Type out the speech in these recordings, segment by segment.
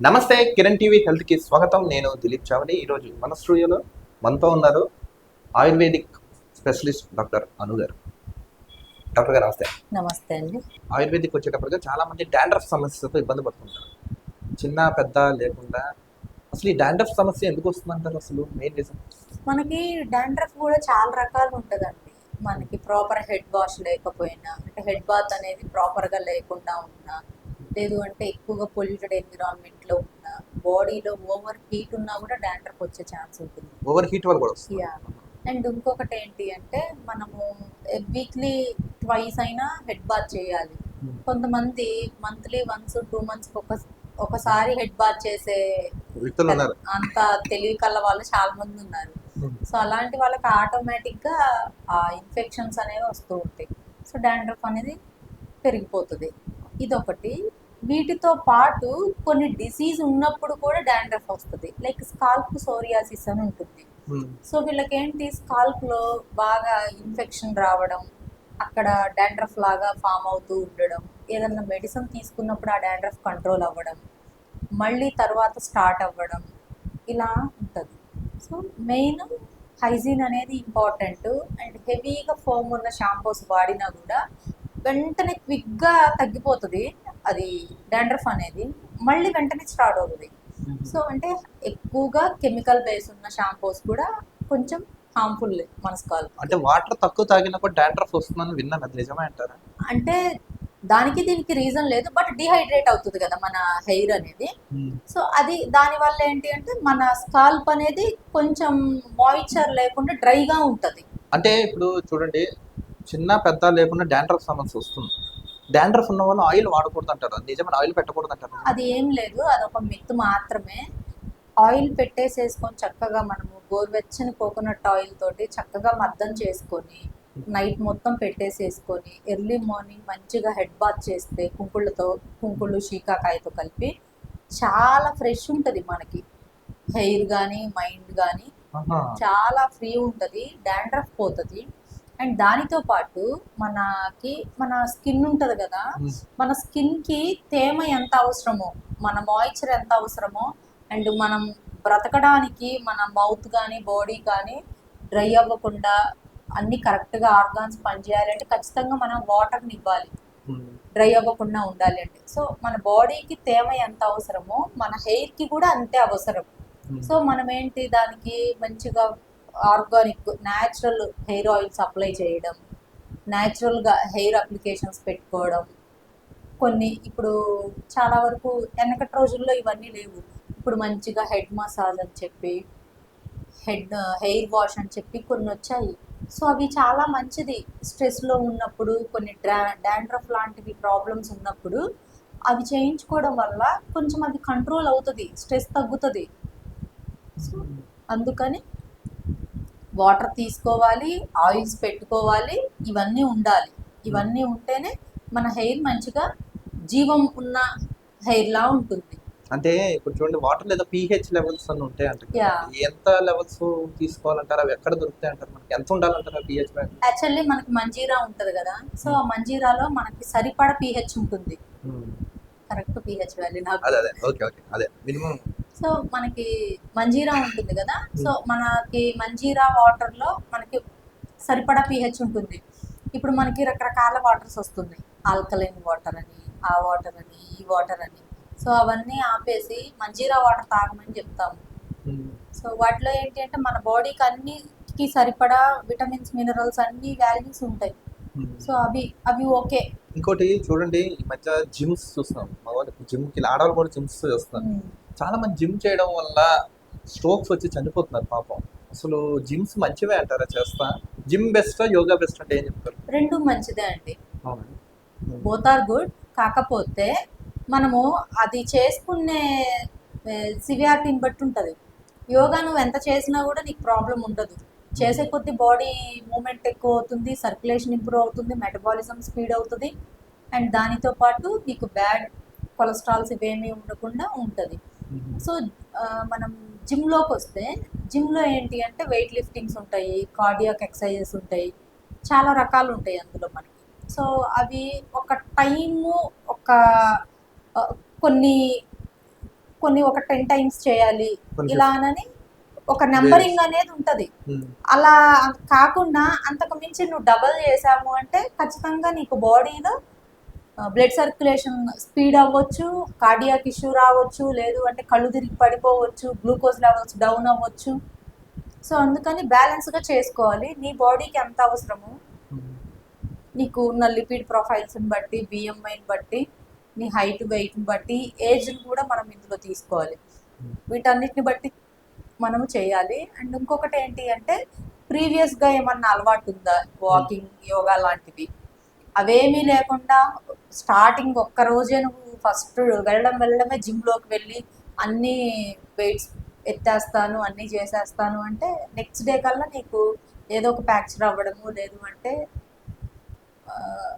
నమస్తే Kiran TV health కి స్వాగతం. నేను దిలీప్ చావలి. ఈరోజు మన స్టూడియోలో మనతో ఉన్నారు ఆయుర్వేదిక్ స్పెషలిస్ట్ డాక్టర్ అను గారు. డాక్టర్ గారు నమస్తే. నమస్తే అండి. ఆయుర్వేదిక్ వచ్చేటప్పటికి చాలా మంది డాండ్రఫ్ సమస్యతో ఇబ్బంది పడుతుంటారు. చిన్న పెద్ద లేకుండా అసలు ఈ డాండ్రఫ్ సమస్య ఎందుకు వస్తుందంటారు? అసలు మెయిన్ రీజన్ మనకి డాండ్రఫ్ కూడా చాలా రకాలు ఉంటుందండి. మనకి ప్రాపర్ హెడ్ వాష్ లేకపోయినా, అంటే హెడ్ బాత్ అనేది ప్రాపర్గా లేకుండా ఉన్నా, లేదు అంటే ఎక్కువగా పొల్యూటెడ్ ఎన్విరాన్మెంట్లో ఉన్నా, బాడీలో ఓవర్ హీట్ ఉన్నా కూడా డాండ్రఫ్ వచ్చే ఛాన్స్ ఉంటుంది. ఓవర్ హీట్ వల్ల కూడా వస్తుంది. యా. అండ్ ఇంకొకటి ఏంటి అంటే మనము వీక్లీ ట్వైస్ అయినా హెడ్ బాత్ చేయాలి. కొంతమంది మంత్లీ వన్స్ 2 months ఒకసారి హెడ్ బాత్ చేసే వ్యక్తులు ఉన్నారు. అంత తెలివి కల్ల వాళ్ళు చాలా మంది ఉన్నారు. సో అలాంటి వాళ్ళకి ఆటోమేటిక్గా ఆ ఇన్ఫెక్షన్స్ అనేవి వస్తూ ఉంటాయి. సో డాండ్రఫ్ అనేది పెరిగిపోతుంది. ఇదొకటి. వీటితో పాటు కొన్ని డిసీజ్ ఉన్నప్పుడు కూడా డాండ్రఫ్ వస్తుంది. లైక్ స్కాల్ప్ సోరియాసిస్ అని ఉంటుంది. సో వీళ్ళకి ఏంటి, స్కాల్ప్లో బాగా ఇన్ఫెక్షన్ రావడం, అక్కడ డాండ్రఫ్ లాగా ఫామ్ అవుతూ ఉండడం, ఏదన్నా మెడిసిన్ తీసుకున్నప్పుడు ఆ డాండ్రఫ్ కంట్రోల్ అవ్వడం, మళ్ళీ తర్వాత స్టార్ట్ అవ్వడం, ఇలా ఉంటుంది. సో మెయిన్ హైజీన్ అనేది ఇంపార్టెంట్. అండ్ హెవీగా ఫోమ్ ఉన్న షాంపూస్ వాడినా కూడా వెంటనే క్విక్గా తగ్గిపోతుంది అది డాండ్రఫ్ అనేది, మళ్ళీ వెంటనే స్టార్ట్ అవుతుంది. సో అంటే ఎక్కువగా కెమికల్ బేస్ ఉన్న షాంపూస్ కూడా కొంచెం హార్మ్ఫుల్ మన స్కాల్ప్. అంటే వాటర్ తక్కువ తాగినప్పుడు డాండ్రఫ్ వస్తుందని విన్నాను, అది నిజమే అంటారా? అంటే దానికి దీనికి రీజన్ లేదు, బట్ డిహైడ్రేట్ అవుతుంది కదా మన హెయిర్ అనేది. సో అది దానివల్ల ఏంటి అంటే మన స్కాల్ప్ అనేది కొంచెం మాయిశ్చర్ లేకుండా డ్రైగా ఉంటుంది. అంటే ఇప్పుడు చూడండి, చిన్న పెద్ద లేకుండా డాండ్రఫ్ సమస్య వస్తుంది. డాండ్రఫ్ ఉన్న వాళ్ళు ఆయిల్ వాడకూడదు అంటారు, నిజమైన ఆయిల్ పెట్టకూడదు అంటారు? అది ఏం లేదు, అదొక మిత్ మాత్రమే. ఆయిల్ పెట్టేసేసుకొని చక్కగా మనము గోరువెచ్చని కోకోనట్ ఆయిల్ తోటి చక్కగా మర్దం చేసుకొని నైట్ మొత్తం పెట్టేసేసుకొని ఎర్లీ మార్నింగ్ మంచిగా హెడ్ బాత్ చేస్తే కుంకుళ్ళు షీకాకాయతో కలిపి చాలా ఫ్రెష్ ఉంటుంది మనకి హెయిర్ కానీ మైండ్ కానీ. చాలా ఫ్రీ ఉంటుంది, డాండ్రఫ్ పోతుంది. అండ్ దానితో పాటు మన స్కిన్ ఉంటుంది కదా, మన స్కిన్కి తేమ ఎంత అవసరమో, మన మాయిశ్చర్ ఎంత అవసరమో, అండ్ మనం బ్రతకడానికి మన మౌత్ కానీ బాడీ కానీ డ్రై అవ్వకుండా అన్ని కరెక్ట్గా ఆర్గాన్స్ పనిచేయాలంటే ఖచ్చితంగా మనం వాటర్ని ఇవ్వాలి, డ్రై అవ్వకుండా ఉండాలి అంటే. సో మన బాడీకి తేమ ఎంత అవసరమో మన హెయిర్కి కూడా అంతే అవసరం. సో మనం ఏంటి, దానికి మంచిగా organic natural hair oils apply చేయడం, న్యాచురల్గా హెయిర్ అప్లికేషన్స్ పెట్టుకోవడం. కొన్ని ఇప్పుడు చాలా వరకు వెనకటి రోజుల్లో ఇవన్నీ లేవు. ఇప్పుడు మంచిగా హెడ్ మసాజ్ అని చెప్పి, హెయిర్ వాష్ అని చెప్పి కొన్ని వచ్చాయి. సో అవి చాలా మంచిది. స్ట్రెస్లో ఉన్నప్పుడు కొన్ని డాండ్రఫ్ లాంటివి ప్రాబ్లమ్స్ ఉన్నప్పుడు అవి చేయించుకోవడం వల్ల కొంచెం అది కంట్రోల్ అవుతుంది, స్ట్రెస్ తగ్గుతుంది. సో అందుకని వాటర్ తీసుకోవాలి, ఆయిల్స్ పెట్టుకోవాలి, ఇవన్నీ ఉండాలి. ఇవన్నీ ఉంటేనే మన హెయిర్ మంచిగా జీవం ఉన్న హెయిర్లా ఉంటుంది. అంటే ఇప్పుడు చూడండి, వాటర్ లేదా పీహెచ్ లెవెల్స్ అని ఉంటాయి అంటే ఎంత లెవెల్స్ తీసుకోవాలంటారు? అవి ఎక్కడ దొరుకుతాయి అంటారు? మనకి ఎంత ఉండాలంటారు పీహెచ్ వాల్యూ? యాక్చువల్లీ మనకి మంజీరా ఉంటుంది కదా, సో ఆ మంజీరాలో మనకి సరిపడ పీహెచ్ ఉంటుంది. కరెక్ట్ పీహెచ్ వాల్యూ నాకు అదే ఓకే ఓకే అదే మినిమం. సో మనకి మంజీరా ఉంటుంది కదా, సో మనకి మంజీరా వాటర్లో మనకి సరిపడా పీహెచ్ ఉంటుంది. ఇప్పుడు మనకి రకరకాల వాటర్స్ వస్తున్నాయి, ఆల్కలైన్ వాటర్ అని, ఆ వాటర్ అని, ఈ వాటర్ అని. సో అవన్నీ ఆపేసి మంజీరా వాటర్ తాగమని చెప్తాము. సో వాటిలో ఏంటి అంటే మన బాడీకి అన్నిటికి సరిపడా విటమిన్స్ మినరల్స్ అన్ని వాల్యూస్ ఉంటాయి. సో అవి ఓకే. ఇంకోటి చూడండి, ఈ మధ్య జిమ్స్ చూస్తున్నాం, మగవాళ్ళకి జిమ్కి, ఆడవాళ్ళు కూడా జిమ్స్ చేస్తున్నారు. చాలా మంది జిమ్ చేయడం వల్ల స్ట్రోక్స్ వచ్చి చనిపోతున్నారు పాపం. అసలు జిమ్స్ మంచివే అంటారా? చేస్తా జిమ్ బెస్ట్, యోగా బెస్ట్ అంటే ఏం చెప్తారు? రెండు మంచిదే అండి, బోత్ ఆర్ గుడ్. కాకపోతే మనము అది చేసుకునే సివియారిటీని బట్టి ఉంటుంది. యోగా నువ్వు ఎంత చేసినా కూడా నీకు ప్రాబ్లం ఉండదు. చేసే కొద్ది బాడీ మూమెంట్ ఎక్కువ అవుతుంది, సర్క్యులేషన్ ఇంప్రూవ్ అవుతుంది, మెటబాలిజం స్పీడ్ అవుతుంది. అండ్ దానితో పాటు నీకు బ్యాడ్ కొలెస్ట్రాల్స్ ఇవేమీ ఉండకుండా ఉంటుంది. సో మనం జిమ్లోకి వస్తే, జిమ్లో ఏంటి అంటే వెయిట్ లిఫ్టింగ్స్ ఉంటాయి, కార్డియాక్ ఎక్సర్సైజెస్ ఉంటాయి, చాలా రకాలు ఉంటాయి అందులో మనకి. సో అవి ఒక టైము, ఒక కొన్ని కొన్ని ఒక 10 టైమ్స్ చేయాలి కొన్ని ఇలా అని ఒక నెంబరింగ్ అనేది ఉంటది. అలా కాకుండా అంతకు మించి నువ్వు డబల్ చేసాము అంటే ఖచ్చితంగా నీకు బాడీలో బ్లడ్ సర్క్యులేషన్ స్పీడ్ అవ్వచ్చు, కార్డియాక్ ఇష్యూ రావచ్చు, లేదు అంటే కళ్ళు తిరిగి పడిపోవచ్చు, గ్లూకోజ్ లెవెల్స్ డౌన్ అవ్వచ్చు. సో అందుకని బ్యాలెన్స్గా చేసుకోవాలి. నీ బాడీకి ఎంత అవసరము, నీకు ఉన్న లిపిడ్ ప్రొఫైల్స్ని బట్టి, బిఎంఐని బట్టి, నీ హైట్ వెయిట్ని బట్టి, ఏజ్ని కూడా మనం ఇందులో తీసుకోవాలి. వీటన్నిటిని బట్టి మనము చేయాలి. అండ్ ఇంకొకటి ఏంటి అంటే ప్రీవియస్గా ఏమన్నా అలవాటు ఉందా, వాకింగ్, యోగా లాంటివి అవేమీ లేకుండా స్టార్టింగ్ ఒక్క రోజే నువ్వు ఫస్ట్ వెళ్ళడమే జిమ్లోకి వెళ్ళి అన్ని వెయిట్స్ ఎత్తేస్తాను అన్నీ చేసేస్తాను అంటే నెక్స్ట్ డే కల్లా నీకు ఏదో ఒక ఫ్రాక్చర్ అవ్వడము, లేదు అంటే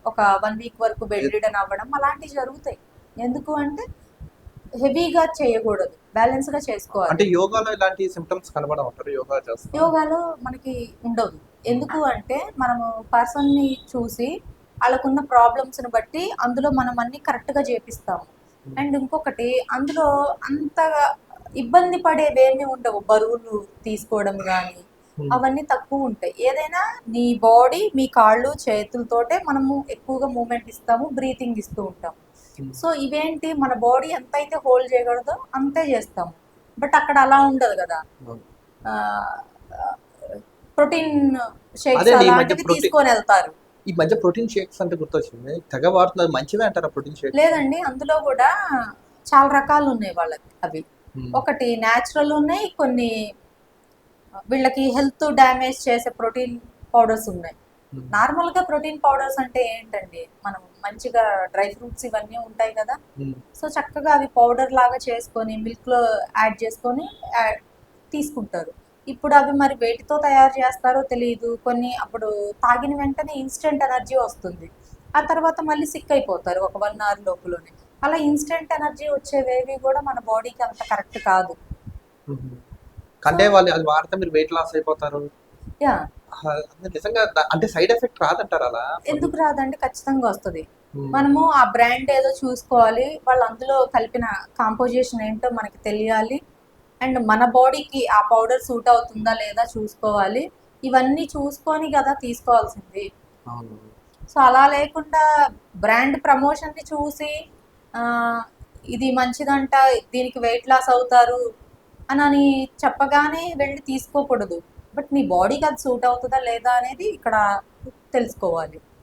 ఒక 1 వీక్ వరకు బెడ్ రిడన్ అవ్వడం అలాంటివి జరుగుతాయి. ఎందుకు అంటే హెవీగా చేయకూడదు, బ్యాలెన్స్గా చేసుకోవాలి. అంటే యోగాలో ఇలాంటి సిమ్టమ్స్ కనబడమంటారు యోగా చేస్తే? యోగాలో మనకి ఉండదు. ఎందుకు అంటే మనము పర్సన్ని చూసి వాళ్ళకున్న ప్రాబ్లమ్స్ని బట్టి అందులో మనం అన్ని కరెక్ట్గా చేపిస్తాము. అండ్ ఇంకొకటి అందులో అంతగా ఇబ్బంది పడేవేమీ ఉండవు. బరువులు తీసుకోవడం కానీ అవన్నీ తక్కువ ఉంటాయి. ఏదైనా నీ బాడీ, మీ కాళ్ళు చేతులతోటే మనము ఎక్కువగా మూమెంట్ ఇస్తాము, బ్రీతింగ్ ఇస్తూ ఉంటాం. సో ఇవేంటి మన బాడీ ఎంత అయితే హోల్డ్ చేయగలదో అంతే చేస్తాము. బట్ అక్కడ అలా ఉండదు కదా. ప్రోటీన్ షేక్స్ అలాంటివి తీసుకొని వెళ్తారు. ఈ మధ్య ప్రోటీన్ షేక్స్ అంటే గుర్తొచ్చింది, తెగ వాడుతున్నారు. మంచివే అంటారా ప్రోటీన్ షేక్స్? లేదండి, అందులో కూడా చాలా రకాలు ఉన్నాయి వాళ్ళకి. అవి ఒకటి న్యాచురల్ ఉన్నాయి, కొన్ని వీళ్ళకి హెల్త్ డ్యామేజ్ చేసే ప్రోటీన్ పౌడర్స్ ఉన్నాయి. నార్మల్గా ప్రోటీన్ పౌడర్స్ అంటే ఏంటండి, మనం మంచిగా డ్రై ఫ్రూట్స్ ఇవన్నీ ఉంటాయి కదా, సో చక్కగా అవి పౌడర్ లాగా చేసుకొని మిల్క్లో యాడ్ చేసుకొని తీసుకుంటారు. ఇప్పుడు అవి మరి వేటితో తయారు చేస్తారో తెలియదు. కొన్ని అప్పుడు తాగిన వెంటనే ఇన్స్టెంట్ ఎనర్జీ వస్తుంది, ఆ తర్వాత మళ్ళీ సిక్ అయిపోతారు ఒక 1 అవర్ లోపులోనే. అలా ఇన్స్టెంట్ ఎనర్జీ వచ్చేవేవి కూడా మన బాడీకి అంత కరెక్ట్ కాదు. అంటే వాళ్ళు అది వాడితే మీరు వెయిట్ లాస్ అయిపోతారు. యా, నిజంగా అంటే సైడ్ ఎఫెక్ట్ రాదంటారు అలా? ఎందుకు రాదండి, ఖచ్చితంగా వస్తుంది. మనము ఆ బ్రాండ్ ఏదో చూసుకోవాలి, వాళ్ళు అందులో కలిపిన కాంపోజిషన్ ఏంటో మనకి తెలియాలి. అండ్ మన బాడీకి ఆ పౌడర్ సూట్ అవుతుందా లేదా చూసుకోవాలి. ఇవన్నీ చూసుకొని కదా తీసుకోవాల్సింది. సో అలా లేకుండా బ్రాండ్ ప్రమోషన్ని చూసి ఇది మంచిదంట, దీనికి వెయిట్ లాస్ అవుతారు అని చెప్పగానే వెళ్ళి తీసుకోకూడదు. బట్ నీ బాడీకి అది సూట్ అవుతుందా లేదా అనేది ఇక్కడ తెలుసుకోవాలి.